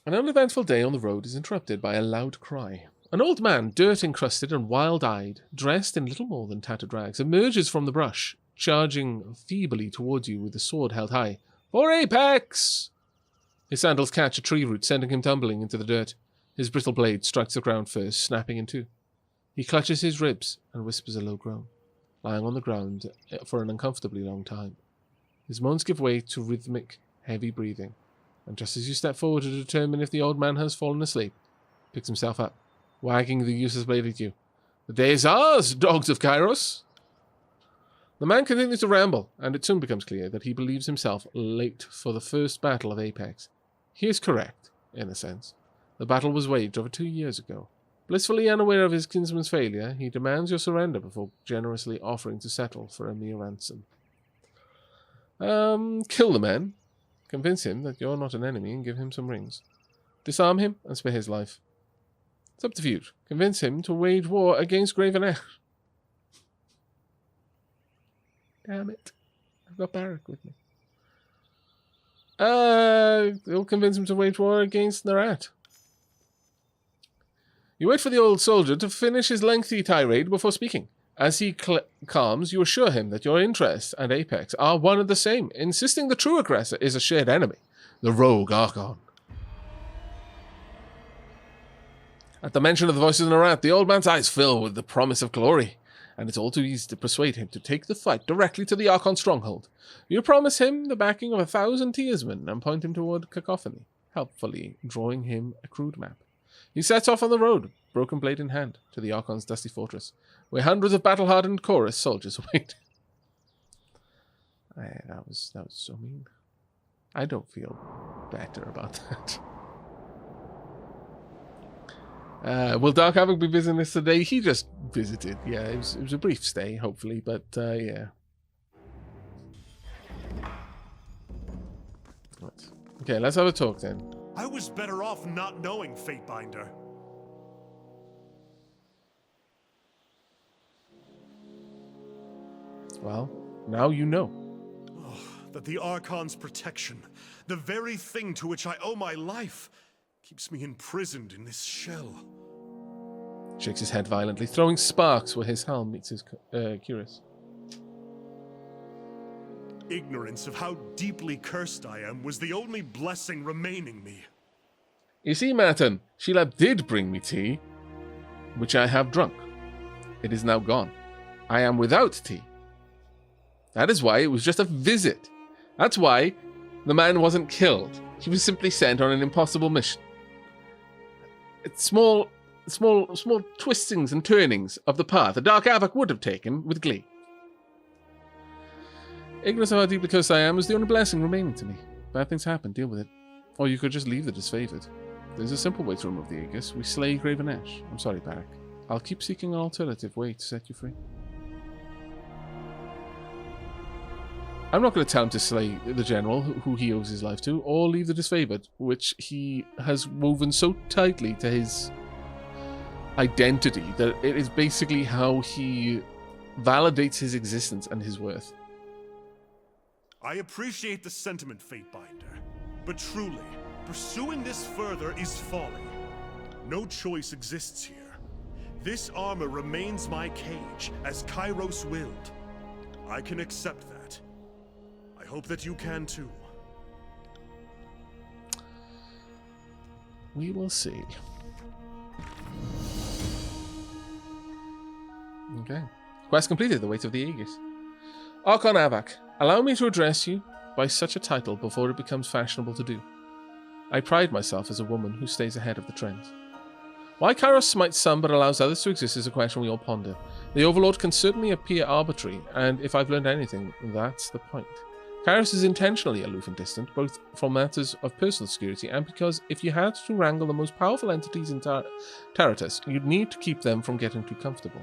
An uneventful day on the road is interrupted by a loud cry. An old man, dirt-encrusted and wild-eyed, dressed in little more than tattered rags, emerges from the brush, charging feebly towards you with a sword held high. For Apex! His sandals catch a tree root, sending him tumbling into the dirt. His brittle blade strikes the ground first, snapping in two. He clutches his ribs and whispers a low groan, lying on the ground for an uncomfortably long time. His moans give way to rhythmic, heavy breathing, and just as you step forward to determine if the old man has fallen asleep, picks himself up, wagging the useless blade at you. The day is ours, dogs of Kairos! The man continues to ramble, and it soon becomes clear that he believes himself late for the first battle of Apex. He is correct, in a sense. The battle was waged over 2 years ago. Blissfully unaware of his kinsman's failure, he demands your surrender before generously offering to settle for a mere ransom. Kill the man. Convince him that you're not an enemy and give him some rings. Disarm him and spare his life. Subterfuge. Convince him to wage war against Graven Ash. Damn it. I've got Barak with me. He'll convince him to wage war against Narat. You wait for the old soldier to finish his lengthy tirade before speaking. As he calms, you assure him that your interests and Apex are one and the same, insisting the true aggressor is a shared enemy, the rogue Archon. At the mention of the voices in Narat, the old man's eyes fill with the promise of glory, and it's all too easy to persuade him to take the fight directly to the Archon stronghold. You promise him the backing of 1,000 Tearsmen and point him toward Cacophony, helpfully drawing him a crude map. He sets off on the road, broken blade in hand, to the Archon's dusty fortress, where hundreds of battle-hardened chorus soldiers await. That was so mean. I don't feel better about that. Will Dark Aavak be visiting us today? He just visited. Yeah, it was a brief stay, hopefully, but yeah. Right. Okay, let's have a talk then. I was better off not knowing, Fatebinder. Well, now you know. Oh, that the Archon's protection, the very thing to which I owe my life, keeps me imprisoned in this shell. Shakes his head violently, throwing sparks where his helm meets his cuirass. Ignorance of how deeply cursed I am was the only blessing remaining me. You see, Martin, Sheila did bring me tea, which I have drunk. It is now gone. I am without tea. That is why it was just a visit. That's why the man wasn't killed. He was simply sent on an impossible mission. It's small twistings and turnings of the path the Dark Aavak would have taken with glee. Ignorance of how deeply cursed I am is the only blessing remaining to me. Bad things happen, deal with it. Or you could just leave the disfavored. There's a simple way to remove the Aegis. We slay Graven Ash. I'm sorry, Barak. I'll keep seeking an alternative way to set you free. I'm not going to tell him to slay the general who he owes his life to, or leave the disfavored, which he has woven so tightly to his identity that it is basically how he validates his existence and his worth. I appreciate the sentiment, Fatebinder, but truly, pursuing this further is folly. No choice exists here. This armor remains my cage, as Kairos willed. I can accept that. I hope that you can too. We will see. Okay. Quest completed, the weight of the Aegis. Archon Aavak, allow me to address you by such a title before it becomes fashionable to do. I pride myself as a woman who stays ahead of the trends. Why Kairos smites some but allows others to exist is a question we all ponder. The Overlord can certainly appear arbitrary, and if I've learned anything, that's the point. Kairos is intentionally aloof and distant, both from matters of personal security and because if you had to wrangle the most powerful entities in Taratus, you'd need to keep them from getting too comfortable.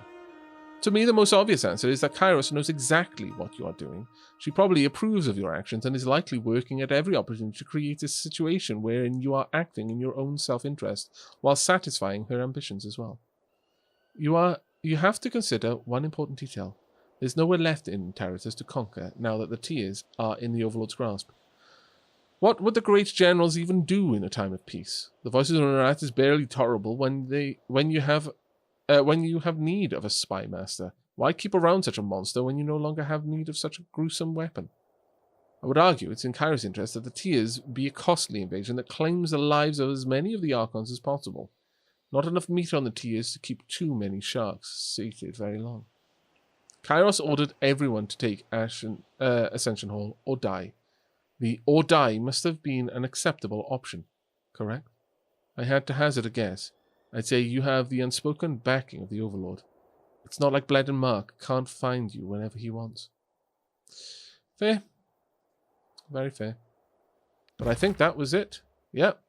To me, the most obvious answer is that Kairos knows exactly what you are doing. She probably approves of your actions and is likely working at every opportunity to create a situation wherein you are acting in your own self-interest while satisfying her ambitions as well. You have to consider one important detail. There's nowhere left in Taratus to conquer now that the Tears are in the Overlord's grasp. What would the great generals even do in a time of peace? The voices of Unarat is barely tolerable when you have need of a spy master. Why keep around such a monster when you no longer have need of such a gruesome weapon? I would argue it's in Kairos' interest that the Tears be a costly invasion that claims the lives of as many of the Archons as possible. Not enough meat on the Tears to keep too many sharks sated very long. Kairos ordered everyone to take Ascension Hall or die. The or die must have been an acceptable option, correct? I had to hazard a guess. I'd say you have the unspoken backing of the Overlord. It's not like Bled and Mark can't find you whenever he wants. Fair. Very fair. But I think that was it. Yep.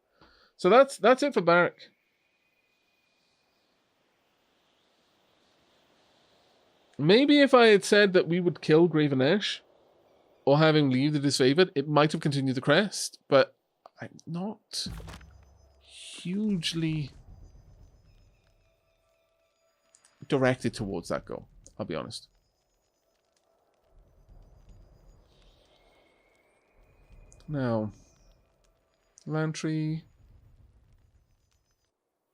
So that's it for Barak. Maybe if I had said that we would kill Graven Ash, or have him leave the disfavored, it might have continued the crest, but I'm not hugely directed towards that goal, I'll be honest. Now, Lantry,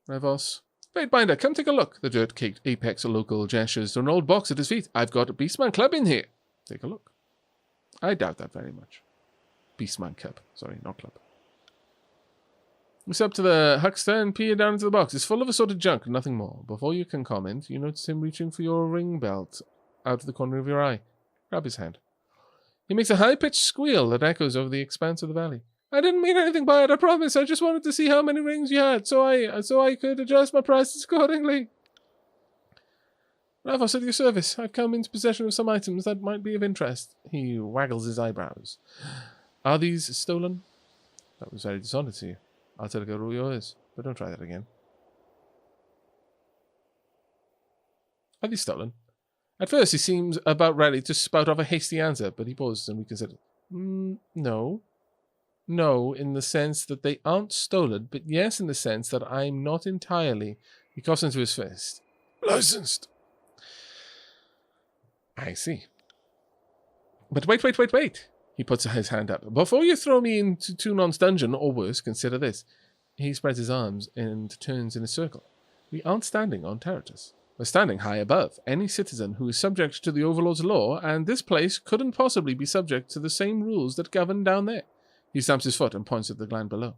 Revos, Fatebinder, come take a look. The dirt-caked apex of local gestures to an old box at his feet. I've got a Beastman Club in here. Take a look. I doubt that very much. Beastman Club. Sorry, not club. We step to the huckster and peer down into the box. It's full of assorted junk, nothing more. Before you can comment, you notice him reaching for your ring belt out of the corner of your eye. Grab his hand. He makes a high-pitched squeal that echoes over the expanse of the valley. I didn't mean anything by it, I promise. I just wanted to see how many rings you had, so I could adjust my prices accordingly. Ravos, at your service. I've come into possession of some items that might be of interest. He waggles his eyebrows. Are these stolen? That was very dishonest to you. I'll tell you who yours, but don't try that again. Are these stolen? At first he seems about ready to spout off a hasty answer, but he pauses and reconsiders. No. No, in the sense that they aren't stolen, but yes in the sense that I'm not entirely... He coughs into his fist. Licensed. I see. But wait. He puts his hand up. Before you throw me into Tunon's dungeon, or worse, consider this. He spreads his arms and turns in a circle. We aren't standing on Terratus. We're standing high above any citizen who is subject to the Overlord's law, and this place couldn't possibly be subject to the same rules that govern down there. He stamps his foot and points at the gland below.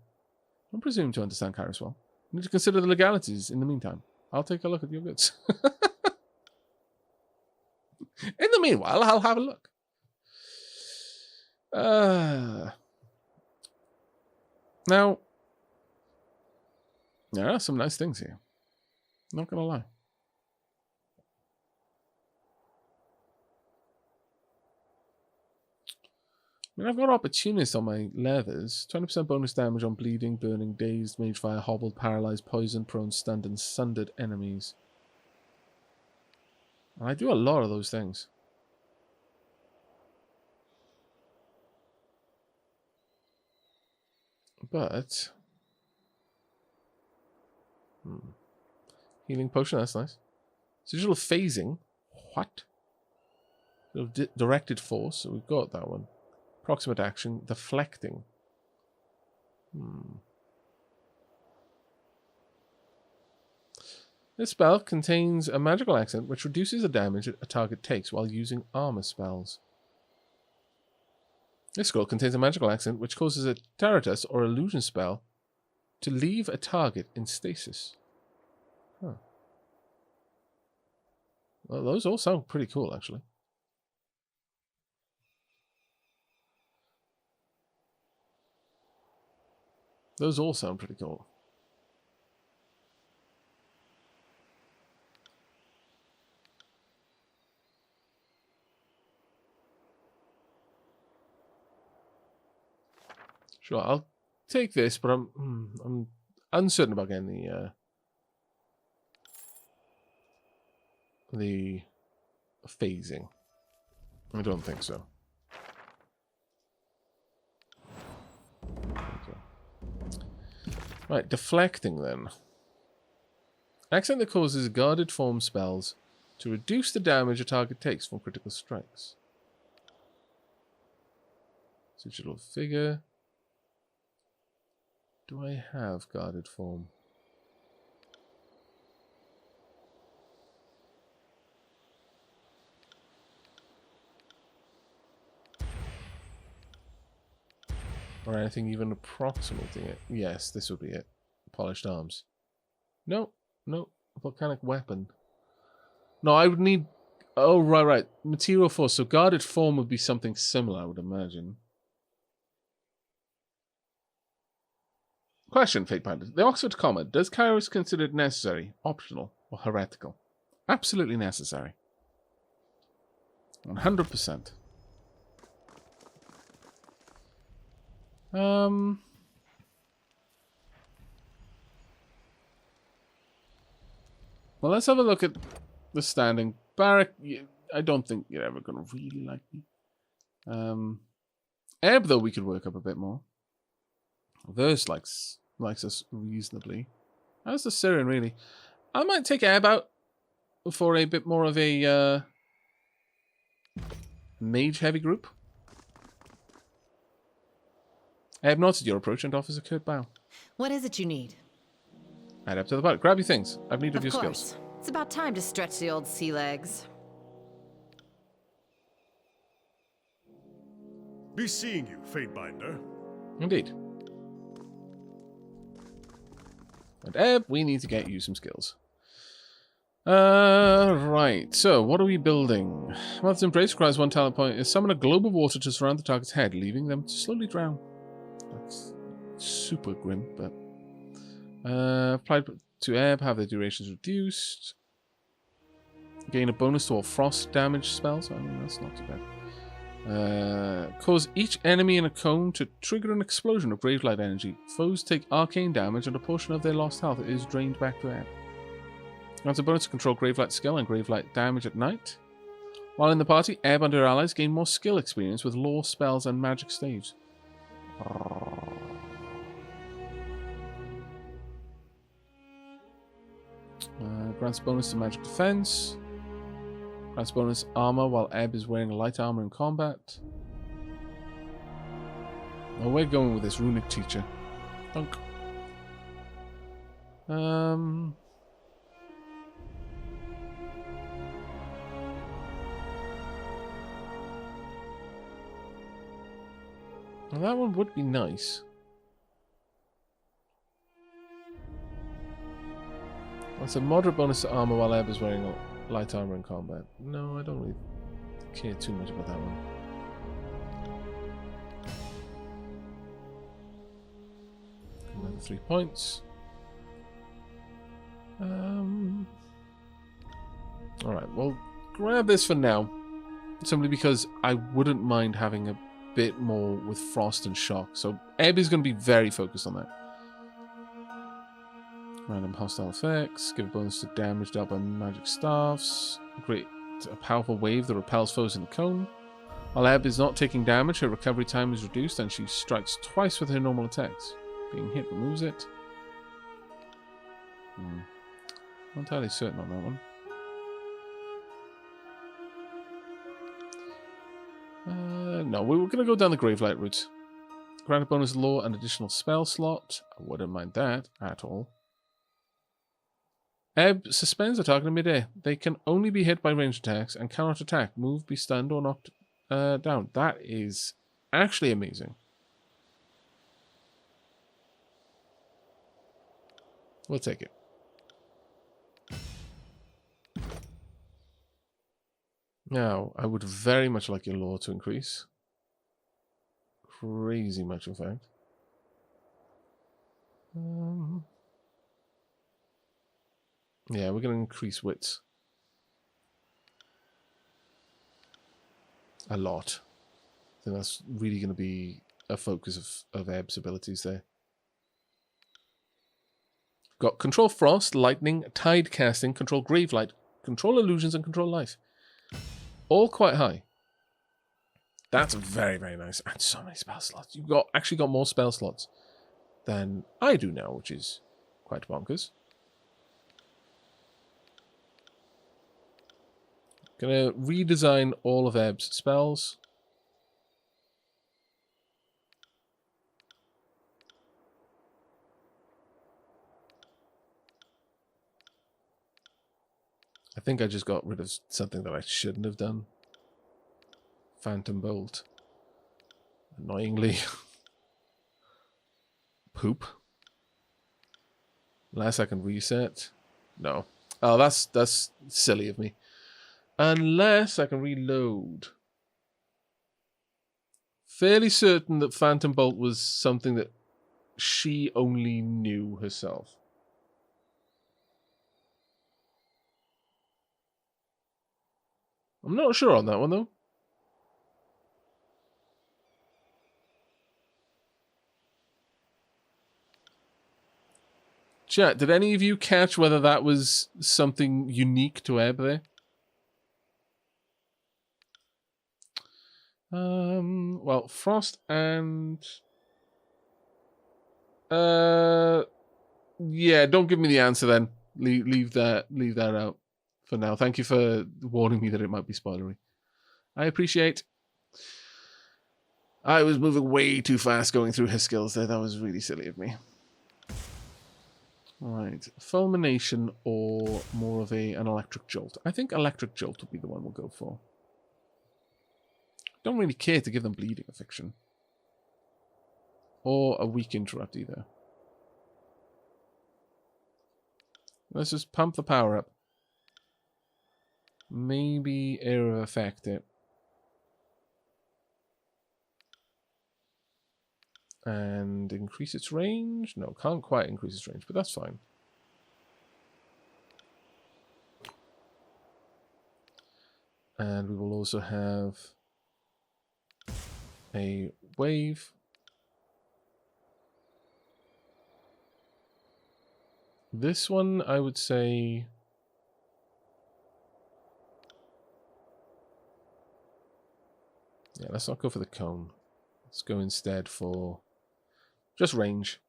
Don't presume to understand Kairos well. You need to consider the legalities in the meantime. I'll take a look at your goods. In the meanwhile, I'll have a look. Now, there are some nice things here. Not gonna lie. I mean, I've got opportunists on my levers. 20% bonus damage on bleeding, burning, dazed, mage fire, hobbled, paralyzed, poisoned, prone, stunned, and sundered enemies. And I do a lot of those things. But... Healing potion, that's nice. Sigil of phasing. What? Directed force, so we've got that one. Proximate action, deflecting. This spell contains a magical accent which reduces the damage a target takes while using armor spells. This scroll contains a magical accent which causes a Terratus or illusion spell to leave a target in stasis. Huh. Well, those all sound pretty cool, actually. Those all sound pretty cool. Sure, I'll take this, but I'm uncertain about getting the phasing. I don't think so. Right, deflecting then. Accent that causes guarded form spells to reduce the damage a target takes from critical strikes. Digital figure. Do I have guarded form? Or anything even approximating it? Yes, this would be it. Polished arms. No, no. Volcanic weapon. No, I would need... Oh, right. Material force. So guarded form would be something similar, I would imagine. Question, Fate Finder. The Oxford comma. Does Kairos considered necessary, optional, or heretical? Absolutely necessary. 100%. Well, let's have a look at the standing. Barrack, I don't think you're ever going to really like me. Ebb, though, we could work up a bit more. Verse likes us reasonably. As does Syrian, really. I might take Ebb out for a bit more of a mage-heavy group. Ebb nods at your approach and offers a curt bow. What is it you need? Head up to the park. Grab your things. I've need of your course. skills. It's about time to stretch the old sea legs. Be seeing you, Fatebinder. Indeed. And Ebb, we need to get you some skills. Right. So, what are we building? Mother's Embrace requires 1 talent point. Is summon a globe of water to surround the target's head, leaving them to slowly drown. That's super grim, but... applied to Ebb, have their durations reduced. Gain a bonus to all frost damage spells. I mean, that's not too bad. Cause each enemy in a cone to trigger an explosion of Gravelight energy. Foes take arcane damage and a portion of their lost health is drained back to Ebb. Grants a bonus to control Gravelight skill and Gravelight damage at night. While in the party, Ebb and her allies gain more skill experience with lore spells and magic staves. Grants bonus to magic defense. Grants bonus armor while Ebb is wearing light armor in combat. Oh, we're going with this runic teacher. Dunk. Well, that one would be nice. That's a moderate bonus to armor while Ebb is wearing light armor in combat. No, I don't really care too much about that one. Another 3 points. Alright, well, grab this for now. Simply because I wouldn't mind having a bit more with Frost and Shock. So Ebb is going to be very focused on that. Random hostile effects. Give a bonus to damage dealt by magic staffs. Great. A powerful wave that repels foes in the cone. While Ebb is not taking damage, her recovery time is reduced and she strikes twice with her normal attacks. Being hit removes it. Not entirely certain on that one. No, we were going to go down the Gravelight route. Grant a bonus lore and additional spell slot. I wouldn't mind that at all. Ebb suspends a target in midair. They can only be hit by ranged attacks and cannot attack, move, be stunned, or knocked down. That is actually amazing. We'll take it. Now, I would very much like your lore to increase. Crazy much, in fact. Yeah, we're going to increase wits. A lot. I think that's really going to be a focus of Ebb's abilities there. Got control frost, lightning, tide casting, control gravelight, control illusions, and control life. All quite high. That's very, very nice. And so many spell slots. You've actually got more spell slots than I do now, which is quite bonkers. Gonna redesign all of Ebb's spells. I think I just got rid of something that I shouldn't have done. Phantom Bolt. Annoyingly. Poop. Unless I can reset. No. Oh, that's silly of me. Unless I can reload. Fairly certain that Phantom Bolt was something that she only knew herself. I'm not sure on that one, though. Chat, did any of you catch whether that was something unique to Ebb there? Well, Frost and... yeah, don't give me the answer then. Leave that out for now. Thank you for warning me that it might be spoilery. I appreciate. I was moving way too fast going through his skills there. That was really silly of me. Alright, fulmination or more of an electric jolt. I think electric jolt would be the one we'll go for. Don't really care to give them bleeding affliction. Or a weak interrupt either. Let's just pump the power up. Maybe area of effect it. And increase its range? No, can't quite increase its range, but that's fine. And we will also have a wave. This one, I would say... Yeah, let's not go for the cone. Let's go instead for just range.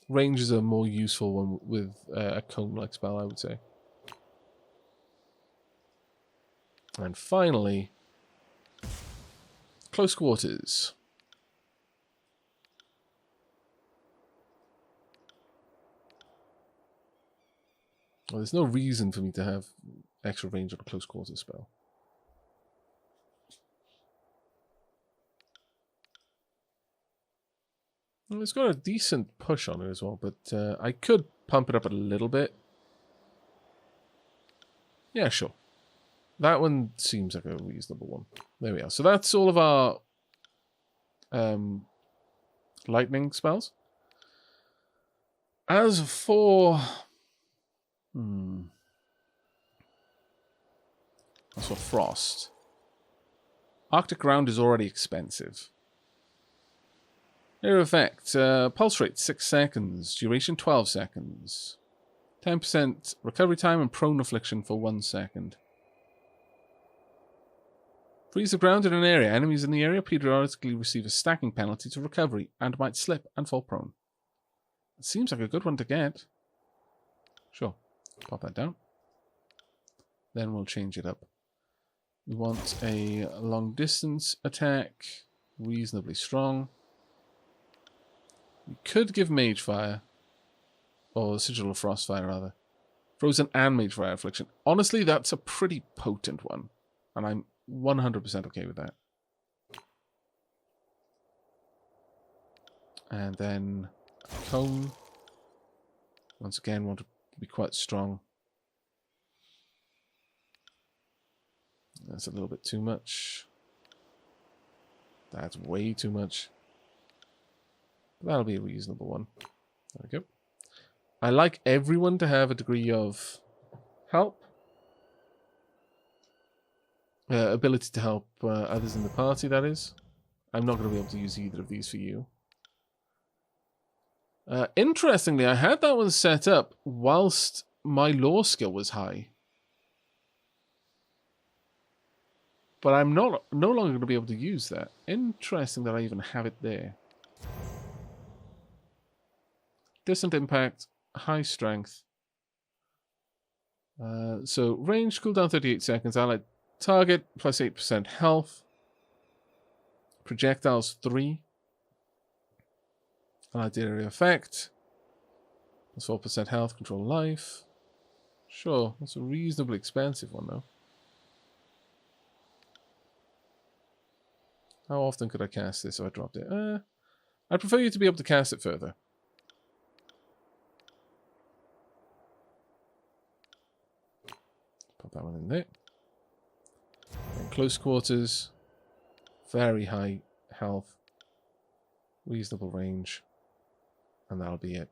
Range is a more useful one with a cone-like spell, I would say. And finally, close quarters. Well, there's no reason for me to have extra range on a close quarters spell. Well, it's got a decent push on it as well, but I could pump it up a little bit. Yeah, sure. That one seems like a reasonable one. There we are. So that's all of our lightning spells. As for... As for Frost. Arctic Ground is already expensive. Area effect. Pulse rate 6 seconds. Duration 12 seconds. 10% recovery time and prone affliction for 1 second. Freeze the ground in an area. Enemies in the area periodically receive a stacking penalty to recovery and might slip and fall prone. It seems like a good one to get. Sure. Pop that down. Then we'll change it up. We want a long distance attack. Reasonably strong. We could give Mage Fire. Or Sigil of Frostfire, rather. Frozen and Mage Fire Affliction. Honestly, that's a pretty potent one. And I'm 100% okay with that. And then Cone. Once again, want to be quite strong. That's a little bit too much. That's way too much. But that'll be a reasonable one. There we go. I like everyone to have a degree of help. Ability to help others in the party, that is. I'm not going to be able to use either of these for you. Interestingly, I had that one set up whilst my lore skill was high. But I'm no longer going to be able to use that. Interesting that I even have it there. Distant impact, high strength. So range, cooldown 38 seconds. Allied target, plus 8% health. Projectiles 3. Allied area effect. That's 4% health, control life. Sure, that's a reasonably expensive one though. How often could I cast this if I dropped it? I'd prefer you to be able to cast it further. Put that one in there. And close quarters. Very high health. Reasonable range. And that'll be it.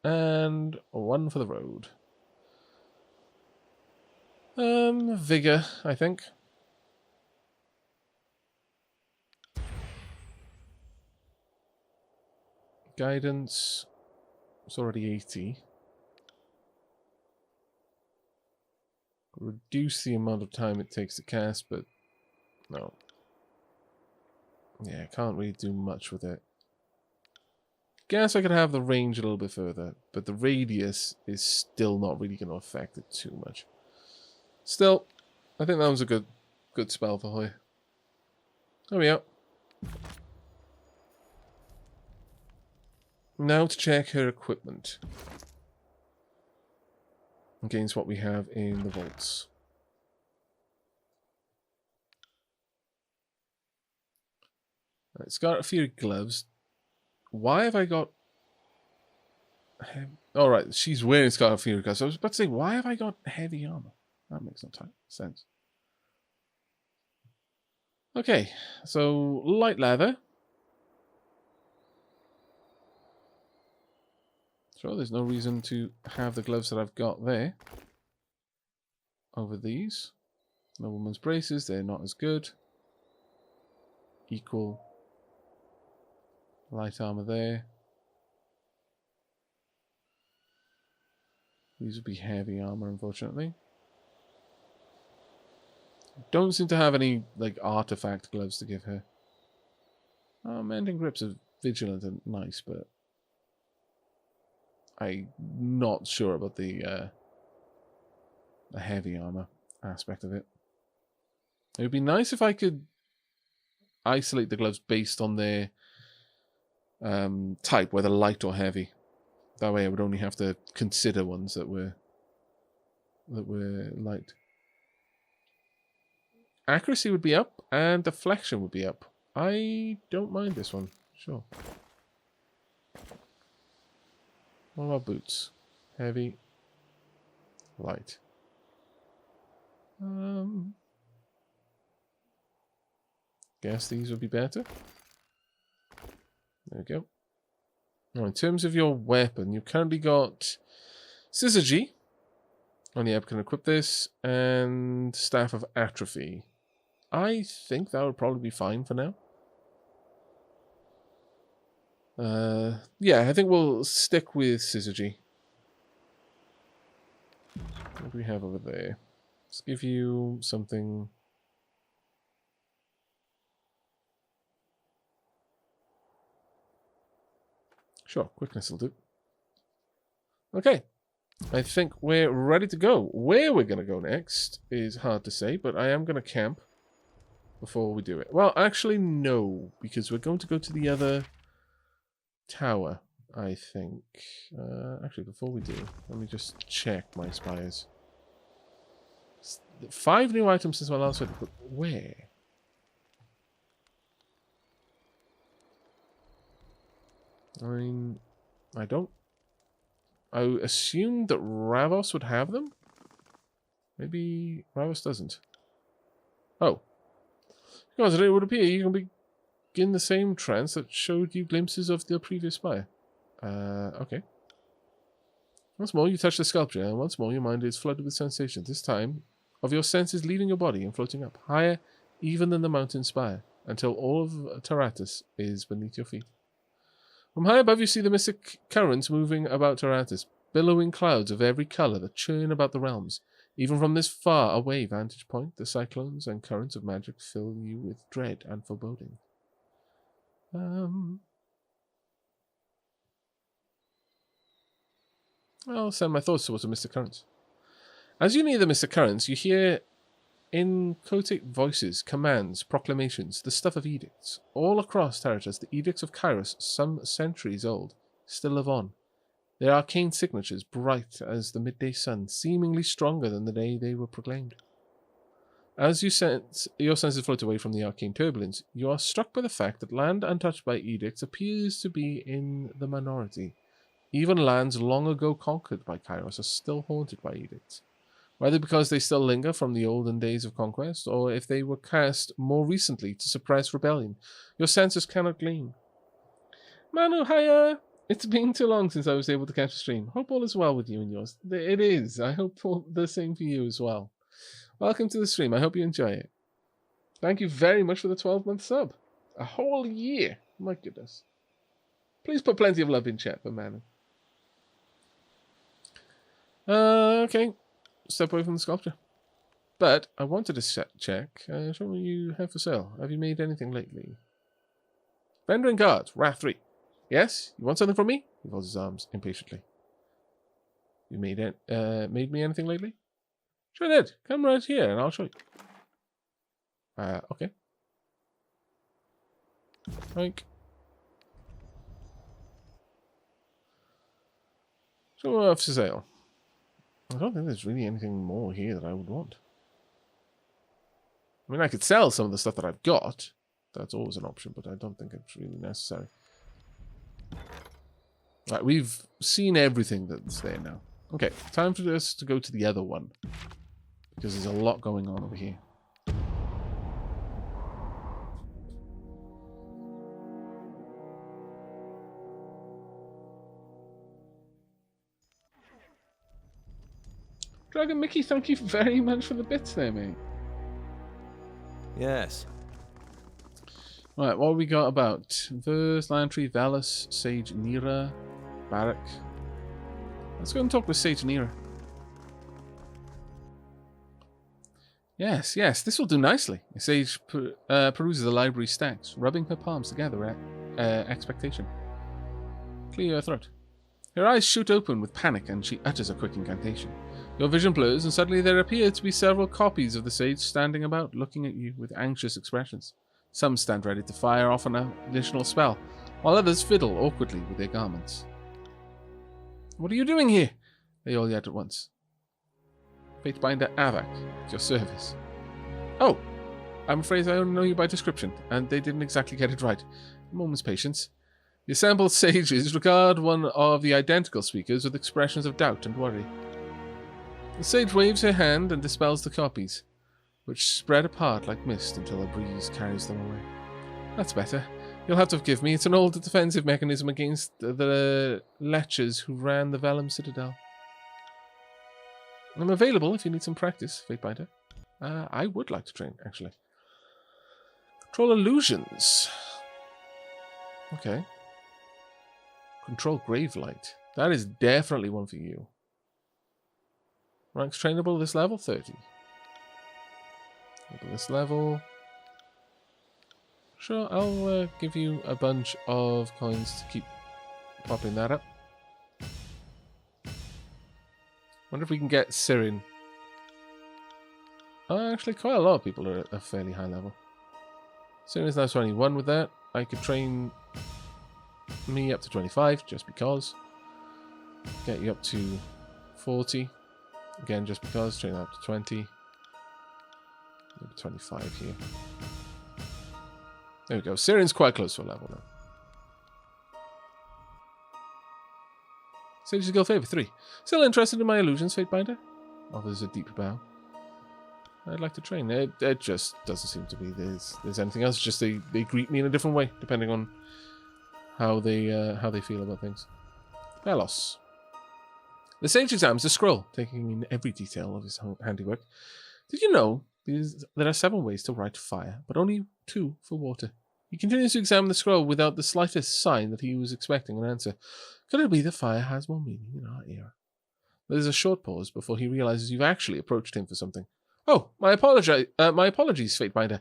And one for the road. Vigor, I think. Guidance. It's already 80. Reduce the amount of time it takes to cast, but no. Yeah, I can't really do much with it. Guess I could have the range a little bit further, but the radius is still not really going to affect it too much. Still, I think that was a good spell for Hoy. There we are. Now to check her equipment against what we have in the vaults. It's got a few gloves. Why have I got... Alright, she's wearing Scarlet Fury gloves. I was about to say, why have I got heavy armor? That makes no sense. Okay, so light leather. Sure, there's no reason to have the gloves that I've got there over these. Nobleman's braces, they're not as good. Equal. Light armor there. These would be heavy armor, unfortunately. Don't seem to have any, like, artifact gloves to give her. Mending grips are vigilant and nice, but I'm not sure about the heavy armor aspect of it. It would be nice if I could isolate the gloves based on their type, whether light or heavy. That way I would only have to consider ones that were light. Accuracy would be up, and deflection would be up. I don't mind this one. Sure. What about boots? Heavy. Light. Guess these would be better. There we go. Now, in terms of your weapon, you've currently got Syzygy. Only Ebb can equip this, and Staff of Atrophy. I think that would probably be fine for now. Yeah, I think we'll stick with Syzygy. What do we have over there? Let's give you something. Sure, quickness will do. Okay. I think we're ready to go. Where we're going to go next is hard to say, but I am going to camp before we do it. Well, actually, no, because we're going to go to the other tower, I think. Actually, before we do, let me just check my spires. 5 new items since my last video, but where? I don't... I assumed that Ravos would have them? Maybe Ravos doesn't. Oh. Because it would appear you can begin the same trance that showed you glimpses of the previous spire. Okay. Once more, you touch the sculpture, and once more your mind is flooded with sensations, this time of your senses leaving your body and floating up, higher even than the mountain spire, until all of Taratus is beneath your feet. From high above you see the mystic currents moving about Taratus, billowing clouds of every colour that churn about the realms. Even from this far away vantage point, the cyclones and currents of magic fill you with dread and foreboding. I'll send my thoughts towards the mystic currents. As you near the mystic currents, you hear inchoate voices, commands, proclamations, the stuff of edicts. All across Territus, the edicts of Kairos, some centuries old, still live on. Their arcane signatures, bright as the midday sun, seemingly stronger than the day they were proclaimed. As your senses float away from the arcane turbulence, you are struck by the fact that land untouched by edicts appears to be in the minority. Even lands long ago conquered by Kairos are still haunted by edicts. Whether because they still linger from the olden days of conquest, or if they were cast more recently to suppress rebellion, your senses cannot glean. Manu, hiya! It's been too long since I was able to catch a stream. Hope all is well with you and yours. It is. I hope the same for you as well. Welcome to the stream. I hope you enjoy it. Thank you very much for the 12-month sub. A whole year. My goodness. Please put plenty of love in chat for Manu. Okay. Step away from the sculpture. But I wanted to check. Show me what you have for sale. Have you made anything lately? Vendor and guard. Wrath 3. Yes? You want something from me? He folds his arms impatiently. You made me anything lately? Sure did. Come right here and I'll show you. Okay. Like. So what else for sale? I don't think there's really anything more here that I would want. I mean, I could sell some of the stuff that I've got. That's always an option, but I don't think it's really necessary. Right, we've seen everything that's there now. Okay, time for us to go to the other one. Because there's a lot going on over here. Dragon Mickey, thank you very much for the bits there, mate. Yes. Right, what have we got about? Verse, Lantry, Valus, Sage, Nira, Barak. Let's go and talk with Sage Nira. Yes, this will do nicely. Sage peruses the library stacks, rubbing her palms together at expectation. Clear your throat. Her eyes shoot open with panic and she utters a quick incantation. Your vision blurs and suddenly there appear to be several copies of the sage standing about, looking at you with anxious expressions. Some stand ready to fire off an additional spell, while others fiddle awkwardly with their garments. What are you doing here? They all yell at once. Fatebinder Aavak, at your service. Oh, I'm afraid I only know you by description, and they didn't exactly get it right. A moment's patience. The assembled sages regard one of the identical speakers with expressions of doubt and worry. The sage waves her hand and dispels the copies, which spread apart like mist until a breeze carries them away. That's better. You'll have to forgive me. It's an old defensive mechanism against the lechers who ran the Vellum Citadel. I'm available if you need some practice, Fatebinder. I would like to train, actually. Control illusions. Okay. Control Gravelight. That is definitely one for you. Ranks trainable at this level? 30. At this level. Sure, I'll give you a bunch of coins to keep popping that up. Wonder if we can get Sirin. Actually, quite a lot of people are at a fairly high level. Sirin is now 21 with that. I could train me up to 25, just because. Get you up to 40. Again, just because. Train up to 20. Maybe 25 here. There we go. Sirin's quite close to a level now. Sage's Guild Favor 3. Still interested in my illusions, Fatebinder? Offers a deep bow. I'd like to train. It just doesn't seem to be there's anything else. It's just they greet me in a different way, depending on how they feel about things. Velos. The Sage examines the scroll, taking in every detail of his handiwork. Did you know there are 7 ways to write fire, but only 2 for water? He continues to examine the scroll without the slightest sign that he was expecting an answer. Could it be that fire has more meaning in our era? There's a short pause before he realizes you've actually approached him for something. Oh, my apologies, Fatebinder.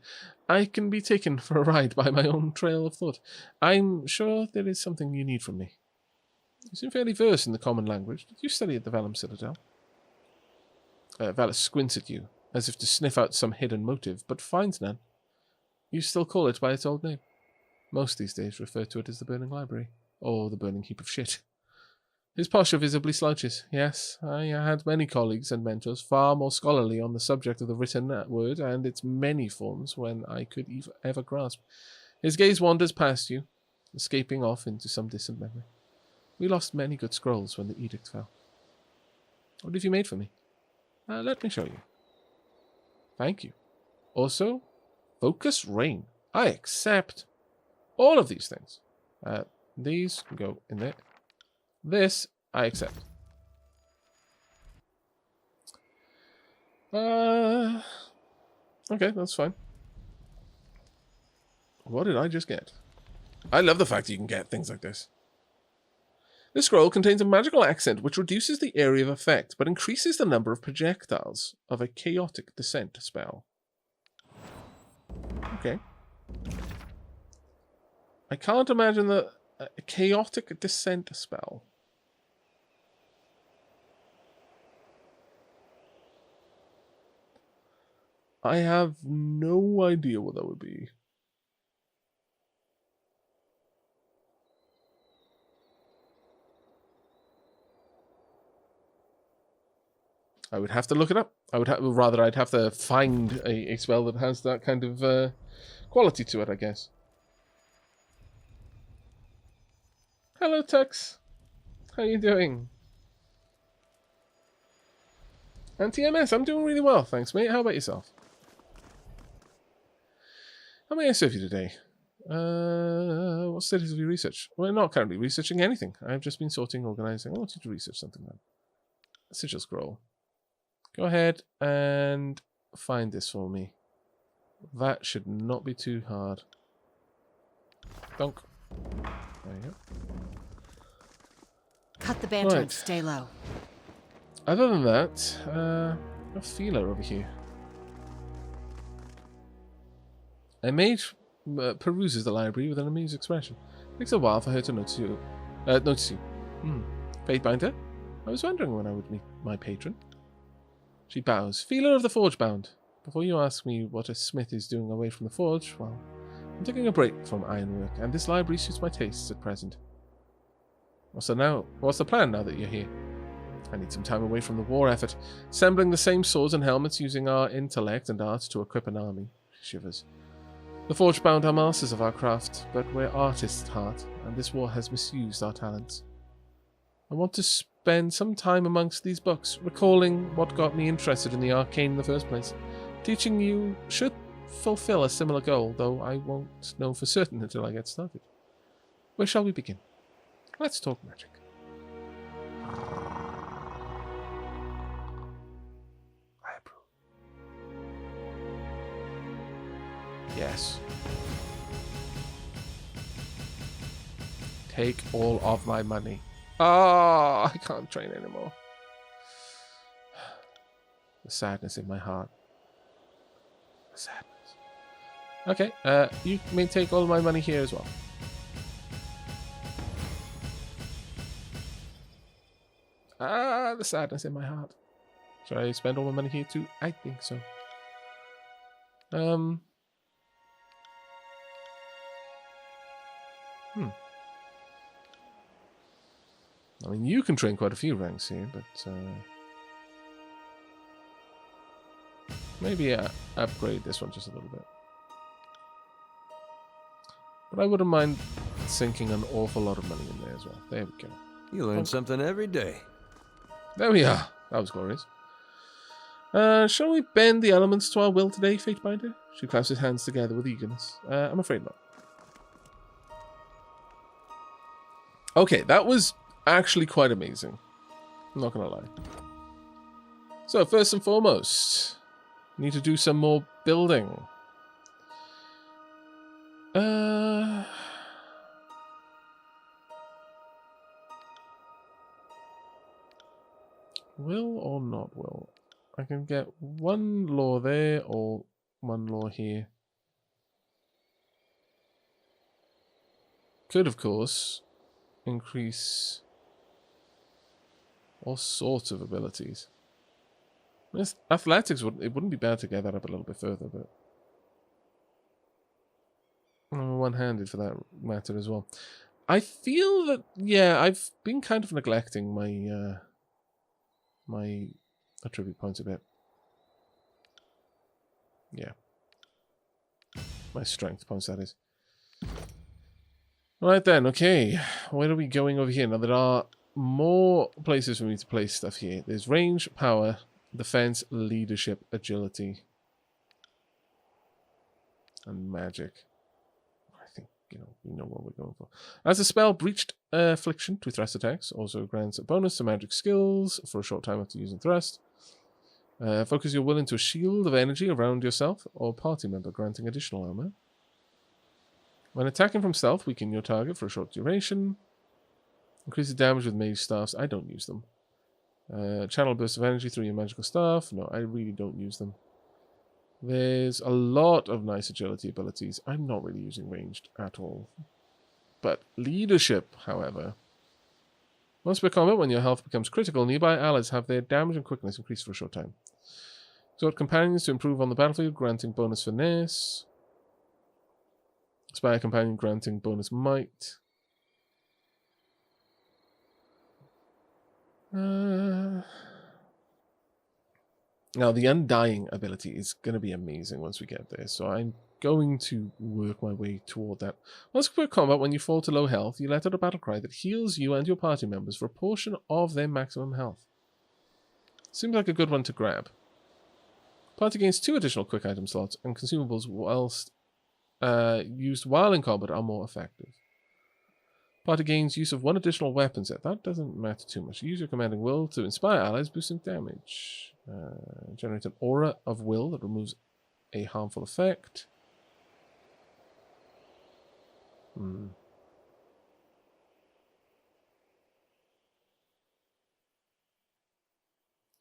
I can be taken for a ride by my own trail of thought. I'm sure there is something you need from me. You seem fairly versed in the common language. Did you study at the Vellum Citadel? Valus squints at you. as if to sniff out some hidden motive, but finds none. You still call it by its old name. Most these days refer to it as the Burning Library, or the Burning Heap of Shit. His posture visibly slouches. Yes, I had many colleagues and mentors far more scholarly on the subject of the written word and its many forms when I could ever grasp. His gaze wanders past you, escaping off into some distant memory. We lost many good scrolls when the edict fell. What have you made for me? Let me show you. Thank you. Also, Focus Rain. I accept all of these things. These can go in there. This, I accept. Okay, that's fine. What did I just get? I love the fact that you can get things like this. This scroll contains a magical accent which reduces the area of effect, but increases the number of projectiles of a chaotic descent spell. Okay. I can't imagine a chaotic descent spell. I have no idea what that would be. I would have to look it up. I'd have to find a spell that has that kind of quality to it, I guess. Hello, Tux. How you doing? And TMS, I'm doing really well, thanks, mate. How about yourself? How may I serve you today? What status of your research? We're not currently researching anything. I've just been sorting, organizing. I want you to research something then. Sigil scroll. Go ahead and find this for me. That should not be too hard. Donk. There you go. Cut the banter Right. and stay low. Other than that, a feeler over here. A mage peruses the library with an amused expression. It takes a while for her to notice you. Fatebinder? I was wondering when I would meet my patron. She bows. Feeler of the Forge Bound. Before you ask me what a smith is doing away from the forge, well, I'm taking a break from ironwork, and this library suits my tastes at present. What's the plan now that you're here? I need some time away from the war effort, assembling the same swords and helmets using our intellect and art to equip an army. She shivers. The Forge-bound are masters of our craft, but we're artists at heart, and this war has misused our talents. I want to spend some time amongst these books, recalling what got me interested in the arcane in the first place. Teaching you should fulfill a similar goal, though I won't know for certain until I get started. Where shall we begin? Let's talk magic. I approve. Yes. Take all of my money. Oh, I can't train anymore. The sadness in my heart. The sadness. Okay, you may take all my money here as well. Ah, the sadness in my heart. Should I spend all my money here too? I think so. I mean, you can train quite a few ranks here, but maybe upgrade this one just a little bit. But I wouldn't mind sinking an awful lot of money in there as well. There we go. You learn something every day. There we are. That was glorious. Shall we bend the elements to our will today, Fatebinder? She clasps his hands together with eagerness. I'm afraid not. Okay, that was actually quite amazing. I'm not gonna lie. So, first and foremost, need to do some more building. Will or not will? I can get one law there or one law here. Could, of course, increase all sorts of abilities. Yes, athletics wouldn't be bad to get that up a little bit further, but one-handed for that matter as well. I feel that I've been kind of neglecting my my attribute points a bit. Yeah, my strength points, that is. Right then, okay. Where are we going over here? Now there are more places for me to place stuff here. There's range, power, defense, leadership, agility, and magic. I think, we know what we're going for. As a spell, Breached Affliction to thrust attacks also grants a bonus to magic skills for a short time after using thrust. Focus your will into a shield of energy around yourself or party member, granting additional armor. When attacking from stealth, weaken your target for a short duration. Increase the damage with mage staffs. I don't use them. Channel burst of energy through your magical staff. No, I really don't use them. There's a lot of nice agility abilities. I'm not really using ranged at all. But leadership, however. Once per combat, when your health becomes critical, nearby allies have their damage and quickness increased for a short time. Exhort companions to improve on the battlefield, granting bonus finesse. Inspire companion, granting bonus might. Now, the Undying ability is going to be amazing once we get there, so I'm going to work my way toward that. Once per combat, when you fall to low health, you let out a battle cry that heals you and your party members for a portion of their maximum health. Seems like a good one to grab. Party gains 2 additional quick item slots, and consumables whilst used while in combat are more effective. Party gains use of 1 additional weapon set. That doesn't matter too much. Use your commanding will to inspire allies, boosting damage. Generate an aura of will that removes a harmful effect.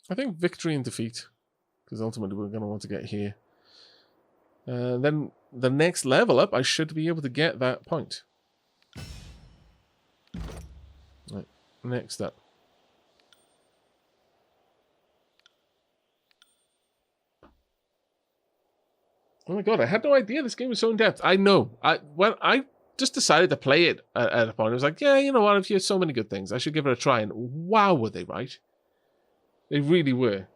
I think victory and defeat, because ultimately we're going to want to get here. Then the next level up, I should be able to get that point. Right, next up. Oh my god, I had no idea this game was so in-depth. I know. When I just decided to play it at a point, I was like, yeah, you know what, I've heard so many good things. I should give it a try. And wow, were they right. They really were.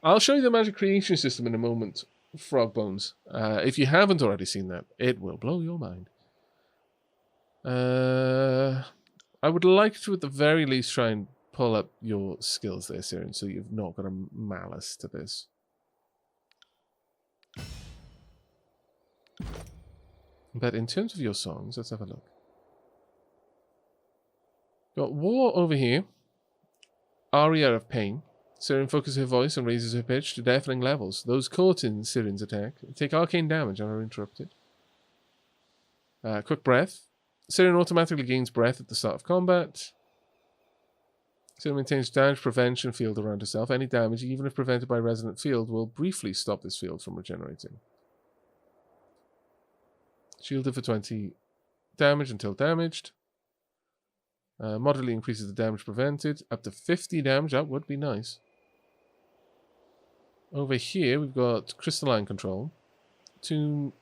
I'll show you the magic creation system in a moment, Frog Bones. If you haven't already seen that, it will blow your mind. I would like to, at the very least, try and pull up your skills there, Siren, so you've not got a malice to this. But in terms of your songs, let's have a look. Got War over here. Aria of Pain. Siren focuses her voice and raises her pitch to deafening levels. Those caught in Siren's attack take arcane damage and are interrupted. Quick Breath. Siren automatically gains breath at the start of combat. Siren maintains damage prevention field around herself. Any damage, even if prevented by resonant field, will briefly stop this field from regenerating. Shielded for 20 damage until damaged. Moderately increases the damage prevented. Up to 50 damage, that would be nice. Over here, we've got Crystalline Control.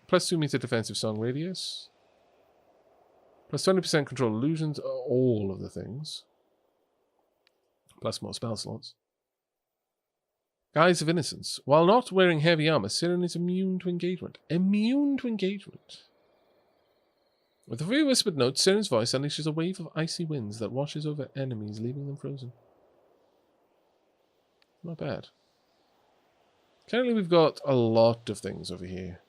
Plus 2 meter defensive song radius. Plus 20% control illusions, all of the things. Plus more spell slots. Guise of Innocence. While not wearing heavy armor, Siren is immune to engagement. Immune to engagement. With a few whispered notes, Siren's voice unleashes a wave of icy winds that washes over enemies, leaving them frozen. Not bad. Currently, we've got a lot of things over here.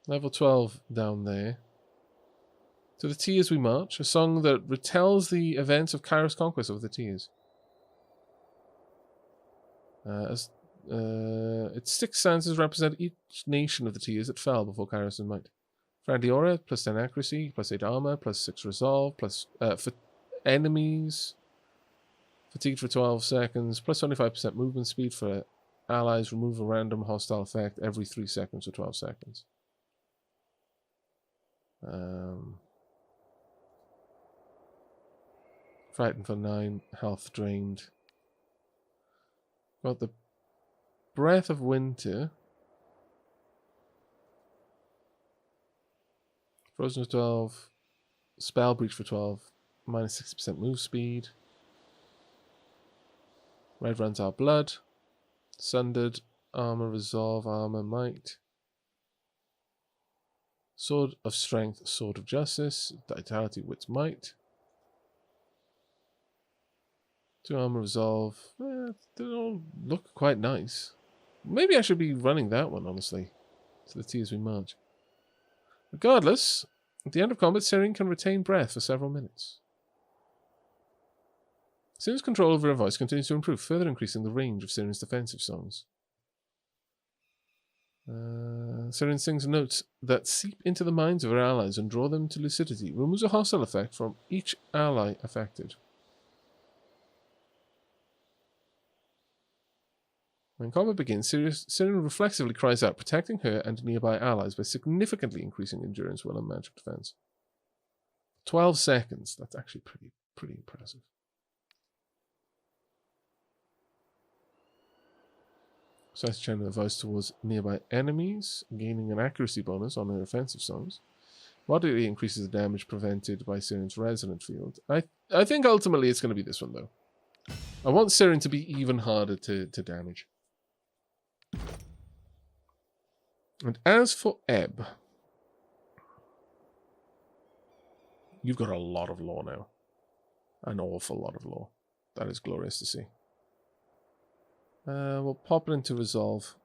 Level 12 down there. To the Tears We March, a song that retells the events of Kairos' conquest over the Tears. Its 6 stanzas represent each nation of the Tears that fell before Kairos' might. Friendly aura, plus 10 accuracy, plus 8 armor, plus 6 resolve, plus for enemies, fatigued for 12 seconds, plus 25% movement speed for allies, remove a random hostile effect every 3 seconds for 12 seconds. Frightened for 9. Health drained. Got the Breath of Winter. Frozen for 12. Spell Breach for 12. Minus 60% move speed. Red runs our blood. Sundered. Armor Resolve. Armor Might. Sword of Strength. Sword of Justice. Vitality. Wits Might. 2 Armor Resolve. They all look quite nice. Maybe I should be running that one, honestly. To the T as we march. Regardless, at the end of combat, Sirin can retain breath for several minutes. Sirin's control over her voice continues to improve, further increasing the range of Sirin's defensive songs. Sirin sings notes that seep into the minds of her allies and draw them to lucidity. Removes a hostile effect from each ally affected. When combat begins, Sirin reflexively cries out, protecting her and nearby allies by significantly increasing endurance, will, and magic defense. 12 seconds. That's actually pretty impressive. Starts channeling her voice towards nearby enemies, gaining an accuracy bonus on her offensive songs. Moderately increases the damage prevented by Sirin's resonant field. I think ultimately it's going to be this one, though. I want Sirin to be even harder to damage. And as for Ebb, you've got a lot of lore now. An awful lot of lore. That is glorious to see. We'll pop it into Resolve.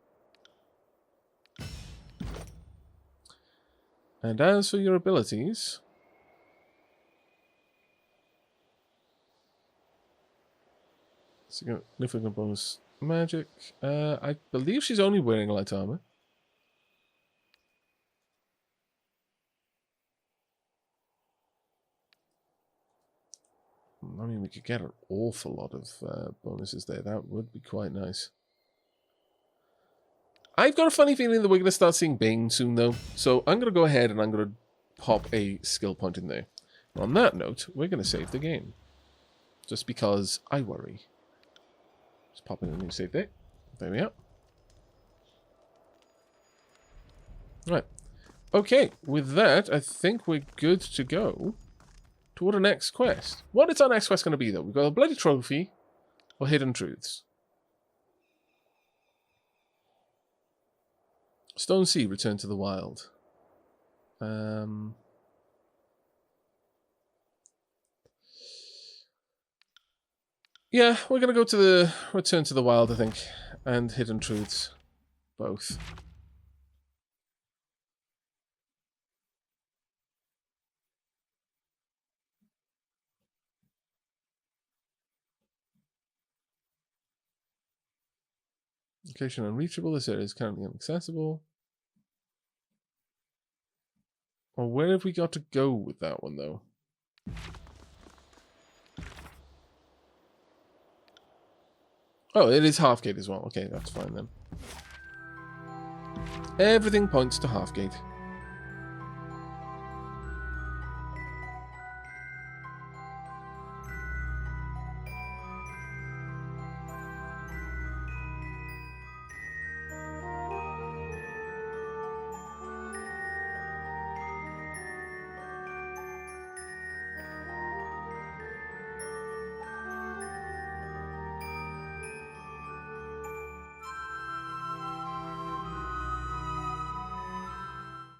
And as for your abilities, significant bonus magic. I believe she's only wearing light armor. I mean, we could get an awful lot of bonuses there. That would be quite nice. I've got a funny feeling that we're going to start seeing Bane soon, though. So I'm going to go ahead and I'm going to pop a skill point in there. And on that note, we're going to save the game. Just because I worry. Just pop in a new save date. There we are. Right. Okay, with that, I think we're good to go toward the next quest. What is our next quest going to be, though? We've got a bloody trophy or hidden truths. Stone Sea, return to the wild. Yeah, we're going to go to the return to the wild, I think, and hidden truths, both. Location unreachable. This area is currently inaccessible. Well, where have we got to go with that one, though? Oh, it is Halfgate as well. Okay, that's fine then. Everything points to Halfgate.